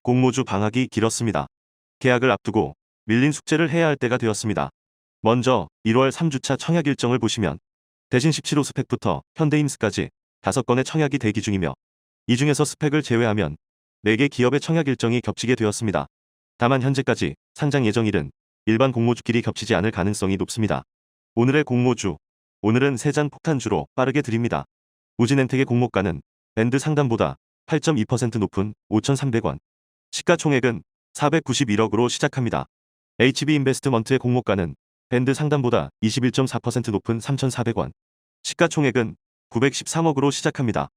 공모주 방학이 길었습니다. 계약을 앞두고 밀린 숙제를 해야 할 때가 되었습니다. 먼저 1월 3주차 청약 일정을 보시면 대신 17호 스펙부터 현대임스까지 5건의 청약이 대기 중이며 이 중에서 스펙을 제외하면 4개 기업의 청약 일정이 겹치게 되었습니다. 다만 현재까지 상장 예정일은 일반 공모주끼리 겹치지 않을 가능성이 높습니다. 오늘의 공모주, 오늘은 3잔 폭탄주로 빠르게 드립니다. 우진엔텍의 공모가는 밴드 상단보다 8.2% 높은 5,300원, 시가총액은 491억으로 시작합니다. HB인베스트먼트의 공모가는 밴드 상단보다 21.4% 높은 3,400원, 시가총액은 913억으로 시작합니다.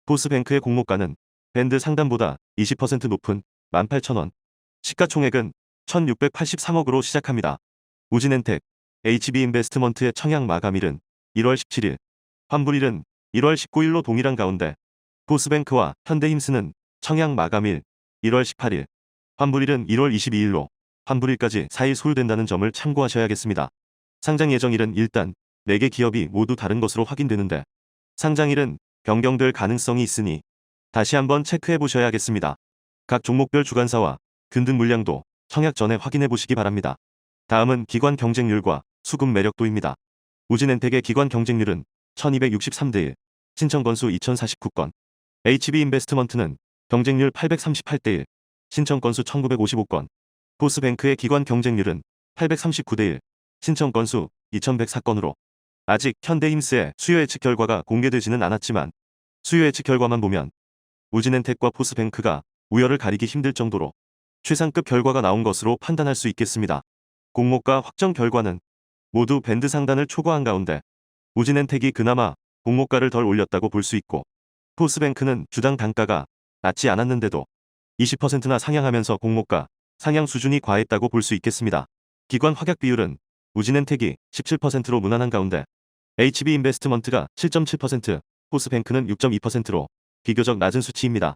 포스뱅크의 공모가는 밴드 상단보다 20% 높은 18,000원, 시가총액은 1,683억으로 시작합니다. 우진엔텍, HB인베스트먼트의 청약 마감일은 1월 17일, 환불일은 1월 19일로 동일한 가운데 포스뱅크와 현대힘스는 청약 마감일 1월 18일, 환불일은 1월 22일로 환불일까지 4일 소요된다는 점을 참고하셔야겠습니다. 상장 예정일은 일단 4개 기업이 모두 다른 것으로 확인되는데 상장일은 변경될 가능성이 있으니 다시 한번 체크해 보셔야겠습니다. 각 종목별 주간사와 근등 물량도 청약 전에 확인해 보시기 바랍니다. 다음은 기관 경쟁률과 수급 매력도입니다. 우진엔텍의 기관 경쟁률은 1263대 1, 신청 건수 2049건, HB인베스트먼트는 경쟁률 838대 1, 신청 건수 1955건, 포스뱅크의 기관 경쟁률은 839대 1, 신청 건수 2104건으로 아직 현대힘스의 수요 예측 결과가 공개되지는 않았지만 수요 예측 결과만 보면 우진엔텍과 포스뱅크가 우열을 가리기 힘들 정도로 최상급 결과가 나온 것으로 판단할 수 있겠습니다. 공모가 확정 결과는 모두 밴드 상단을 초과한 가운데 우진엔텍이 그나마 공모가를 덜 올렸다고 볼 수 있고 포스뱅크는 주당 단가가 낮지 않았는데도 20%나 상향하면서 공모가 상향 수준이 과했다고 볼 수 있겠습니다. 기관 확약 비율은 우진엔텍이 17%로 무난한 가운데 HB인베스트먼트가 7.7%, 포스뱅크는 6.2%로 비교적 낮은 수치입니다.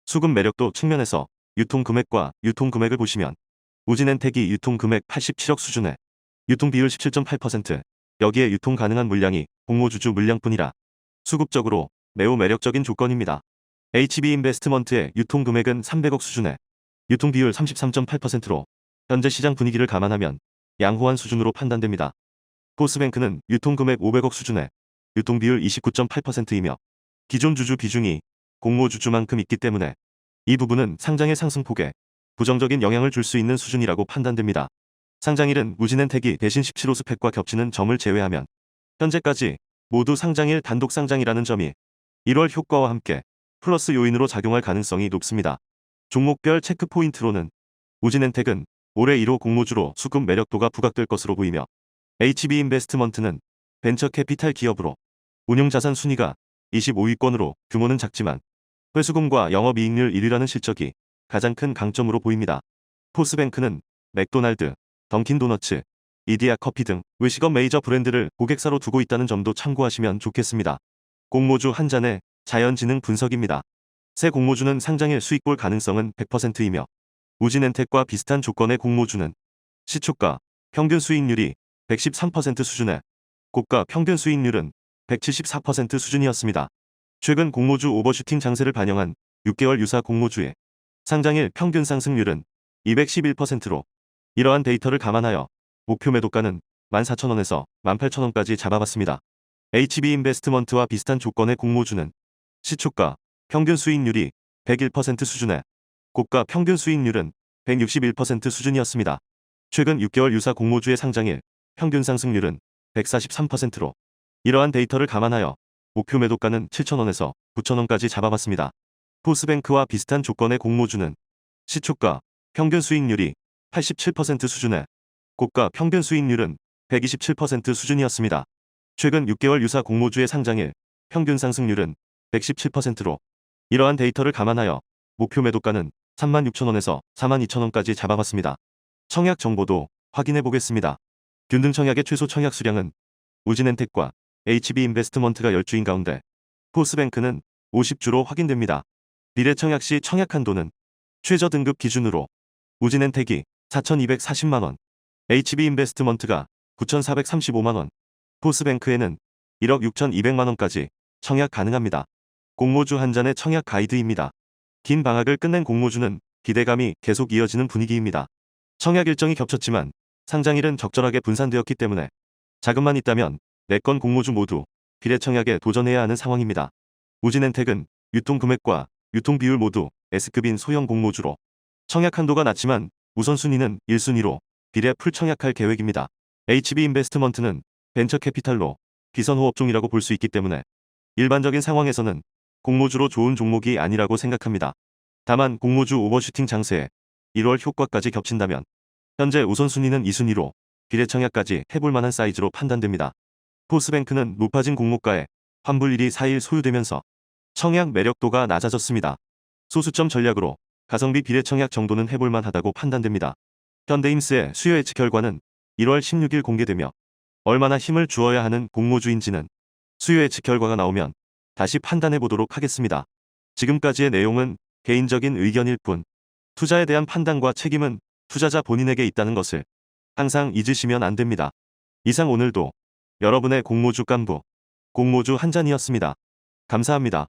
수급 매력도 측면에서 유통금액과 유통금액을 보시면 우진엔텍이 유통금액 87억 수준에 유통비율 17.8%, 여기에 유통 가능한 물량이 공모주주 물량뿐이라 수급적으로 매우 매력적인 조건입니다. HB인베스트먼트의 유통금액은 300억 수준에 유통비율 33.8%로 현재 시장 분위기를 감안하면 양호한 수준으로 판단됩니다. 포스뱅크는 유통금액 500억 수준에 유통비율 29.8%이며 기존 주주 비중이 공모주주만큼 있기 때문에 이 부분은 상장의 상승폭에 부정적인 영향을 줄 수 있는 수준이라고 판단됩니다. 상장일은 우진엔텍이 대신 17호 스펙과 겹치는 점을 제외하면 현재까지 모두 상장일 단독 상장이라는 점이 1월 효과와 함께 플러스 요인으로 작용할 가능성이 높습니다. 종목별 체크 포인트로는 우진엔텍은 올해 1호 공모주로 수급 매력도가 부각될 것으로 보이며 HB인베스트먼트는 벤처 캐피탈 기업으로 운용자산 순위가 25위권으로 규모는 작지만 회수금과 영업이익률 1위라는 실적이 가장 큰 강점으로 보입니다. 포스뱅크는 맥도날드, 던킨도너츠, 이디야 커피 등 외식업 메이저 브랜드를 고객사로 두고 있다는 점도 참고하시면 좋겠습니다. 공모주 한 잔의 자연지능 분석입니다. 새 공모주는 상장일 수익 볼 가능성은 100%이며 우진엔텍과 비슷한 조건의 공모주는 시초가 평균 수익률이 113% 수준에 고가 평균 수익률은 174% 수준이었습니다. 최근 공모주 오버슈팅 장세를 반영한 6개월 유사 공모주의 상장일 평균 상승률은 211%로 이러한 데이터를 감안하여 목표 매도가는 14,000원에서 18,000원까지 잡아봤습니다. HB인베스트먼트와 비슷한 조건의 공모주는 시초가 평균 수익률이 101% 수준에 고가 평균 수익률은 161% 수준이었습니다. 최근 6개월 유사 공모주의 상장일 평균 상승률은 143%로 이러한 데이터를 감안하여 목표 매도가는 7,000원에서 9,000원까지 잡아봤습니다. 포스뱅크와 비슷한 조건의 공모주는 시초가 평균 수익률이 87% 수준에 고가 평균 수익률은 127% 수준이었습니다. 최근 6개월 유사 공모주의 상장일 평균 상승률은 117%로 이러한 데이터를 감안하여 목표 매도가는 36,000원에서 42,000원까지 잡아봤습니다. 청약 정보도 확인해 보겠습니다. 균등 청약의 최소 청약 수량은 우진엔텍과 HB인베스트먼트가 10주인 가운데 포스뱅크는 50주로 확인됩니다. 비례 청약 시 청약 한도는 최저 등급 기준으로 우진엔텍이 4,240만원, HB인베스트먼트가 9,435만원, 포스뱅크에는 1억 6,200만원까지 청약 가능합니다. 공모주 한 잔의 청약 가이드입니다. 긴 방학을 끝낸 공모주는 기대감이 계속 이어지는 분위기입니다. 청약 일정이 겹쳤지만 상장일은 적절하게 분산되었기 때문에 자금만 있다면 4건 공모주 모두 비례청약에 도전해야 하는 상황입니다. 우진엔텍은 유통금액과 유통비율 모두 S급인 소형 공모주로 청약 한도가 낮지만 우선순위는 1순위로 비례 풀청약할 계획입니다. HB인베스트먼트는 벤처캐피탈로 비선호업종이라고 볼 수 있기 때문에 일반적인 상황에서는 공모주로 좋은 종목이 아니라고 생각합니다. 다만 공모주 오버슈팅 장세에 1월 효과까지 겹친다면 현재 우선순위는 2순위로 비례청약까지 해볼 만한 사이즈로 판단됩니다. 포스뱅크는 높아진 공모가에 환불일이 4일 소요되면서 청약 매력도가 낮아졌습니다. 소수점 전략으로 가성비 비례청약 정도는 해볼 만하다고 판단됩니다. 현대임스의 수요 예측 결과는 1월 16일 공개되며 얼마나 힘을 주어야 하는 공모주인지는 수요 예측 결과가 나오면 다시 판단해 보도록 하겠습니다. 지금까지의 내용은 개인적인 의견일 뿐 투자에 대한 판단과 책임은 투자자 본인에게 있다는 것을 항상 잊으시면 안 됩니다. 이상 오늘도 여러분의 공모주 깐부 공모주 한 잔이었습니다. 감사합니다.